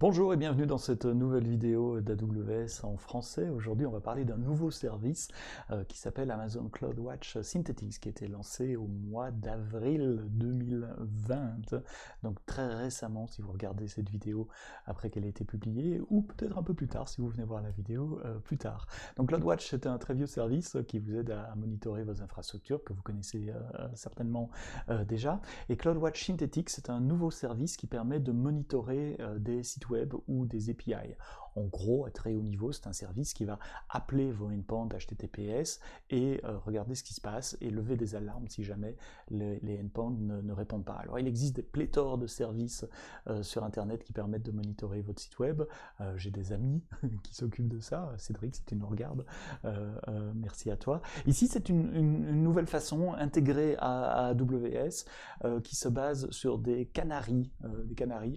Bonjour et bienvenue dans cette nouvelle vidéo d'AWS en français. Aujourd'hui, on va parler d'un nouveau service qui s'appelle Amazon CloudWatch Synthetics, qui a été lancé au mois d'avril 2020, donc très récemment si vous regardez cette vidéo après qu'elle ait été publiée, ou peut-être un peu plus tard si vous venez voir la vidéo plus tard. Donc CloudWatch, c'est un très vieux service qui vous aide à monitorer vos infrastructures, que vous connaissez certainement déjà. Et CloudWatch Synthetics, c'est un nouveau service qui permet de monitorer des sites web ou des API. En gros, à très haut niveau, c'est un service qui va appeler vos endpoints HTTPS et regarder ce qui se passe et lever des alarmes si jamais les endpoints ne répondent pas. Alors, il existe des pléthores de services sur Internet qui permettent de monitorer votre site web. J'ai des amis qui s'occupent de ça. Cédric, si tu nous regardes, merci à toi. Ici, c'est une nouvelle façon intégrée à AWS qui se base sur des canaries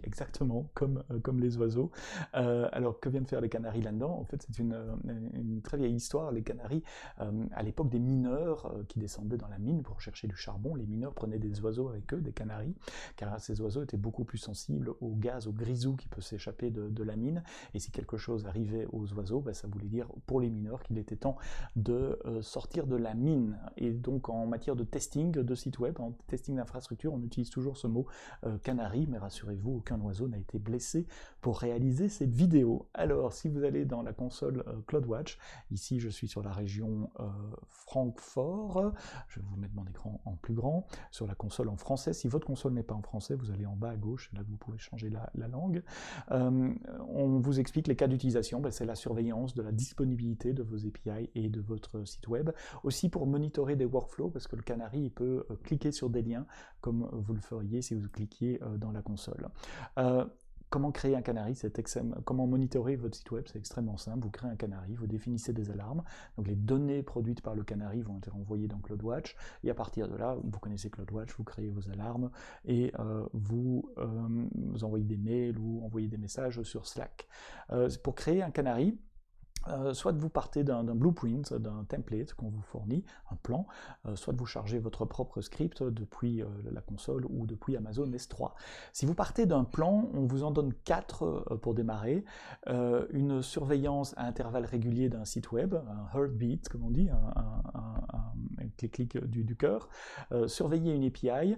exactement comme les oiseaux. Alors que viennent faire les canaris là-dedans? En fait, c'est une très vieille histoire. Les canaris, à l'époque des mineurs qui descendaient dans la mine pour chercher du charbon, les mineurs prenaient des oiseaux avec eux, des canaris, car ces oiseaux étaient beaucoup plus sensibles au gaz, au grisou qui peut s'échapper de la mine. Et si quelque chose arrivait aux oiseaux, ça voulait dire pour les mineurs qu'il était temps de sortir de la mine. Et donc en matière de testing de site web, en testing d'infrastructure, on utilise toujours ce mot canari, mais rassurez-vous, aucun oiseau n'a été blessé pour réaliser cette vidéo. Alors, si vous allez dans la console CloudWatch, ici je suis sur la région Francfort, je vais vous mettre mon écran en plus grand, sur la console en français. Si votre console n'est pas en français, vous allez en bas à gauche, c'est là que vous pouvez changer la langue. On vous explique les cas d'utilisation, c'est la surveillance de la disponibilité de vos API et de votre site web. Aussi pour monitorer des workflows, parce que le canari il peut cliquer sur des liens, comme vous le feriez si vous cliquiez dans la console. Comment créer un canari? Comment monitorer votre site web? C'est extrêmement simple. Vous créez un canari, vous définissez des alarmes. Donc les données produites par le canari vont être envoyées dans CloudWatch. Et à partir de là, vous connaissez CloudWatch, vous créez vos alarmes et vous envoyez des mails ou envoyez des messages sur Slack. Pour créer un canari, soit vous partez d'un blueprint, d'un template qu'on vous fournit, un plan, soit vous chargez votre propre script depuis la console ou depuis Amazon S3. Si vous partez d'un plan, on vous en donne 4 pour démarrer. Une surveillance à intervalles réguliers d'un site web, un heartbeat comme on dit, un clic du cœur, surveiller une API,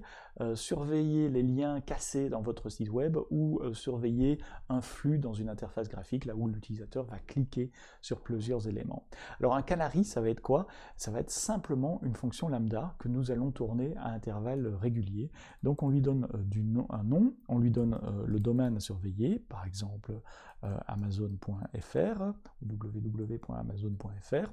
surveiller les liens cassés dans votre site web ou surveiller un flux dans une interface graphique, là où l'utilisateur va cliquer sur plusieurs éléments. Alors un canari, ça va être quoi? Ça va être simplement une fonction lambda que nous allons tourner à intervalles réguliers. Donc on lui donne un nom, on lui donne le domaine à surveiller, par exemple amazon.fr, www.amazon.fr.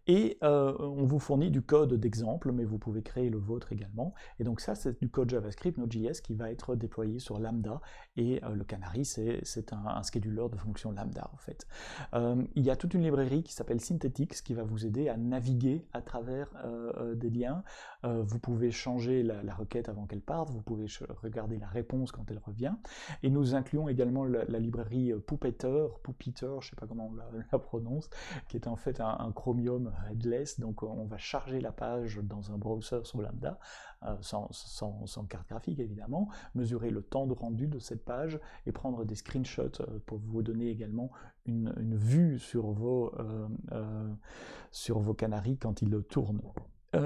Et on vous fournit du code d'exemple, mais vous pouvez créer le vôtre également. Et donc ça, c'est du code JavaScript, Node.js, qui va être déployé sur Lambda. Et le canari, c'est un scheduler de fonctions Lambda, en fait. Il y a toute une librairie qui s'appelle Synthetics, qui va vous aider à naviguer à travers des liens. Vous pouvez changer la requête avant qu'elle parte, vous pouvez regarder la réponse quand elle revient. Et nous incluons également la librairie Puppeteer, je ne sais pas comment on la prononce, qui est en fait un Chromium headless, donc on va charger la page dans un browser sur Lambda, sans carte graphique évidemment, mesurer le temps de rendu de cette page et prendre des screenshots pour vous donner également une vue sur vos canaris quand ils tournent.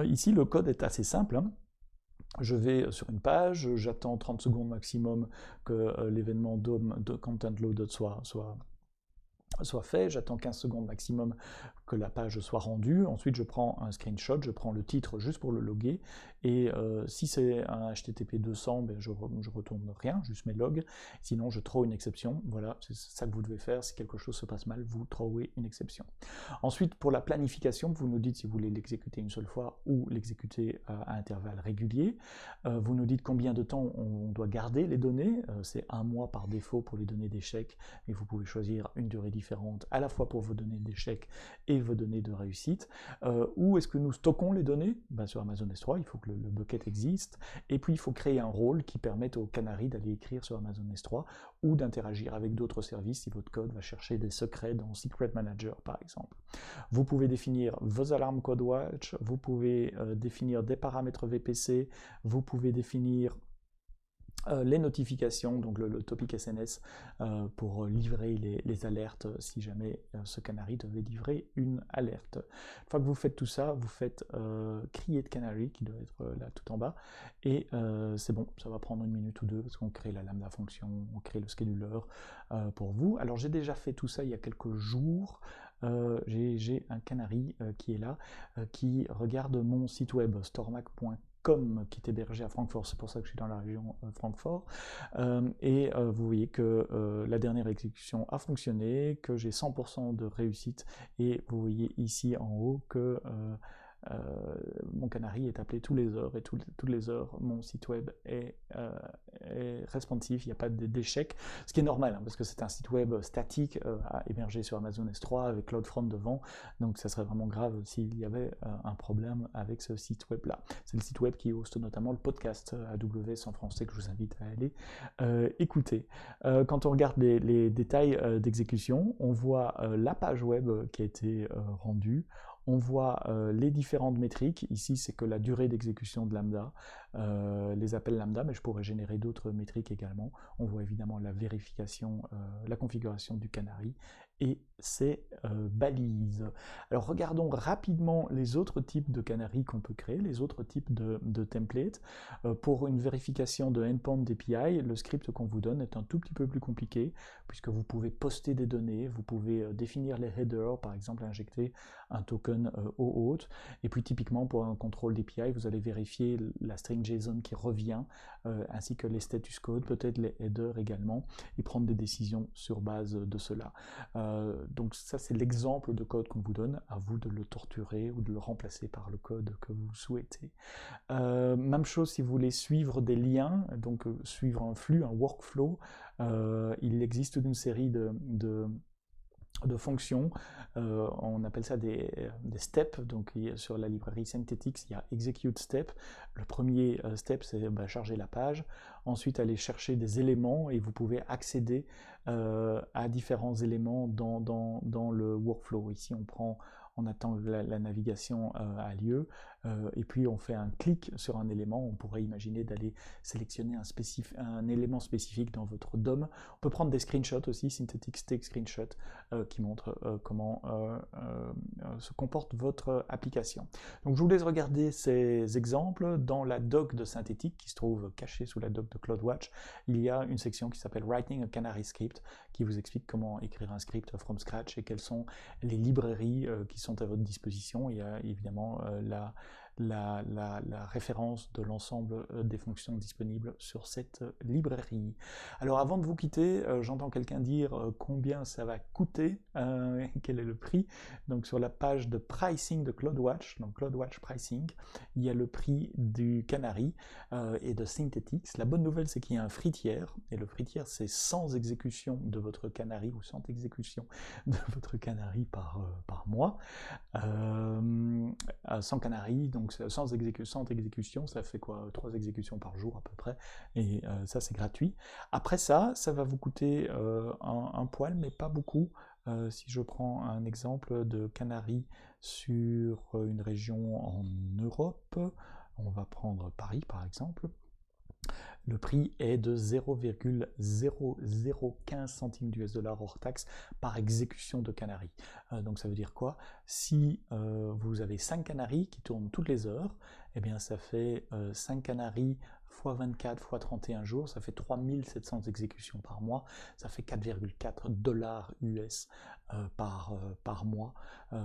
Ici le code est assez simple, hein. Je vais sur une page, j'attends 30 secondes maximum que l'événement de content load soit fait, j'attends 15 secondes maximum que la page soit rendue, ensuite je prends un screenshot, je prends le titre juste pour le loguer, et si c'est un HTTP 200, je retourne rien, juste mes logs, sinon je throw une exception, voilà, c'est ça que vous devez faire, si quelque chose se passe mal, vous throwez une exception. Ensuite, pour la planification, vous nous dites si vous voulez l'exécuter une seule fois ou l'exécuter à intervalles réguliers, vous nous dites combien de temps on doit garder les données, c'est 1 mois par défaut pour les données d'échec, mais vous pouvez choisir une durée différente à la fois pour vos données d'échec et vos données de réussite. Où est-ce que nous stockons les données? Sur Amazon S3, il faut que le bucket existe, et puis il faut créer un rôle qui permette au canari d'aller écrire sur Amazon S3 ou d'interagir avec d'autres services si votre code va chercher des secrets dans Secret Manager par exemple. Vous pouvez définir vos alarmes CloudWatch, vous pouvez définir des paramètres VPC, vous pouvez définir Les notifications, donc le topic SNS, pour livrer les alertes si jamais ce canary devait livrer une alerte. Une fois que vous faitt tout ça, vous faites create canary, qui doit être là tout en bas, et c'est bon, ça va prendre 1 minute ou 2, parce qu'on crée la lambda fonction, on crée le scheduler pour vous. Alors j'ai déjà fait tout ça il y a quelques jours. J'ai un canary qui est là, qui regarde mon site web stormac.com, qui est hébergé à Francfort, c'est pour ça que je suis dans la région Francfort, et vous voyez que la dernière exécution a fonctionné, que j'ai 100% de réussite, et vous voyez ici en haut que mon canary est appelé tous les heures, et toutes les heures mon site web est responsive, il n'y a pas d'échec, ce qui est normal, hein, parce que c'est un site web statique émergé sur Amazon S3 avec CloudFront devant, donc ça serait vraiment grave s'il y avait un problème avec ce site web là. C'est le site web qui hoste notamment le podcast AWS en français, que je vous invite à aller écouter. Quand on regarde les détails d'exécution, on voit la page web qui a été rendue. On voit les différentes métriques. Ici, c'est que la durée d'exécution de lambda, les appels lambda, mais je pourrais générer d'autres métriques également. On voit évidemment la vérification, la configuration du canary et ses balises. Alors regardons rapidement les autres types de canary qu'on peut créer, les autres types de templates. Pour une vérification de endpoint API, le script qu'on vous donne est un tout petit peu plus compliqué, puisque vous pouvez poster des données, vous pouvez définir les headers, par exemple injecter un token au hôte, et puis typiquement pour un contrôle d'API, vous allez vérifier la string JSON qui revient, ainsi que les status codes, peut-être les headers également, et prendre des décisions sur base de cela. Donc ça c'est l'exemple de code qu'on vous donne, à vous de le torturer ou de le remplacer par le code que vous souhaitez. Même chose si vous voulez suivre des liens, donc suivre un flux, un workflow, il existe une série de fonctions, on appelle ça des steps, donc sur la librairie Synthetix, il y a execute step. Le premier step, c'est charger la page, ensuite aller chercher des éléments, et vous pouvez accéder à différents éléments dans le workflow. Ici, on attend que la navigation a lieu, et puis on fait un clic sur un élément. On pourrait imaginer d'aller sélectionner un élément spécifique dans votre DOM. On peut prendre des screenshots aussi, Synthetix Take Screenshot, qui montrent comment se comporte votre application. Donc je vous laisse regarder ces exemples. Dans la doc de Synthetix, qui se trouve cachée sous la doc de CloudWatch, il y a une section qui s'appelle Writing a Canary Script, qui vous explique comment écrire un script from scratch et quelles sont les librairies qui sont à votre disposition. Il y a évidemment la référence de l'ensemble des fonctions disponibles sur cette librairie. Alors avant de vous quitter, j'entends quelqu'un dire combien ça va coûter, quel est le prix. Donc sur la page de pricing de CloudWatch, donc CloudWatch Pricing, il y a le prix du canary et de Synthetix. La bonne nouvelle, c'est qu'il y a un free tier, et le free tier, c'est 100 exécutions de votre canary, ou 100 exécutions de votre canary par mois. 100 canary, donc 100 exécutions, ça fait quoi, 3 exécutions par jour à peu près, et ça c'est gratuit. Après ça va vous coûter un poil, mais pas beaucoup. Si je prends un exemple de canary sur une région en Europe, on va prendre Paris par exemple. Le prix est de 0,0015 centimes d'US$ hors taxe par exécution de canary. Donc ça veut dire quoi? Si vous avez 5 canaries qui tournent toutes les heures, eh bien ça fait 5 canaries x 24 x 31 jours, ça fait 3700 exécutions par mois, ça fait 4,4 $ US par mois.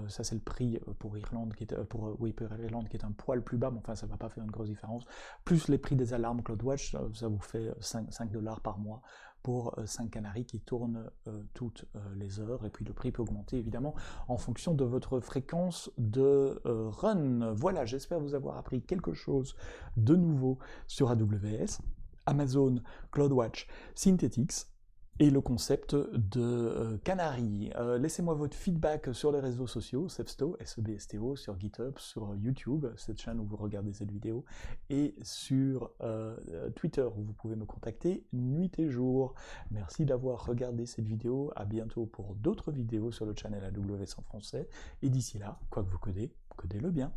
Ça c'est le prix pour Irlande, pour Irlande qui est un poil plus bas, mais enfin ça ne va pas faire une grosse différence. Plus les prix des alarmes CloudWatch, ça vous fait 5 $ par mois pour 5 canaries qui tournent toutes les heures, et puis le prix peut augmenter évidemment en fonction de votre fréquence de run. Voilà, j'espère vous avoir appris quelque chose de nouveau sur AWS, Amazon, CloudWatch, Synthetix, et le concept de canary. Laissez-moi votre feedback sur les réseaux sociaux, Sebsto, SEBSTO, sur GitHub, sur YouTube, cette chaîne où vous regardez cette vidéo, et sur Twitter, où vous pouvez me contacter nuit et jour. Merci d'avoir regardé cette vidéo, à bientôt pour d'autres vidéos sur le channel AWS en français, et d'ici là, quoi que vous codez, codez-le bien.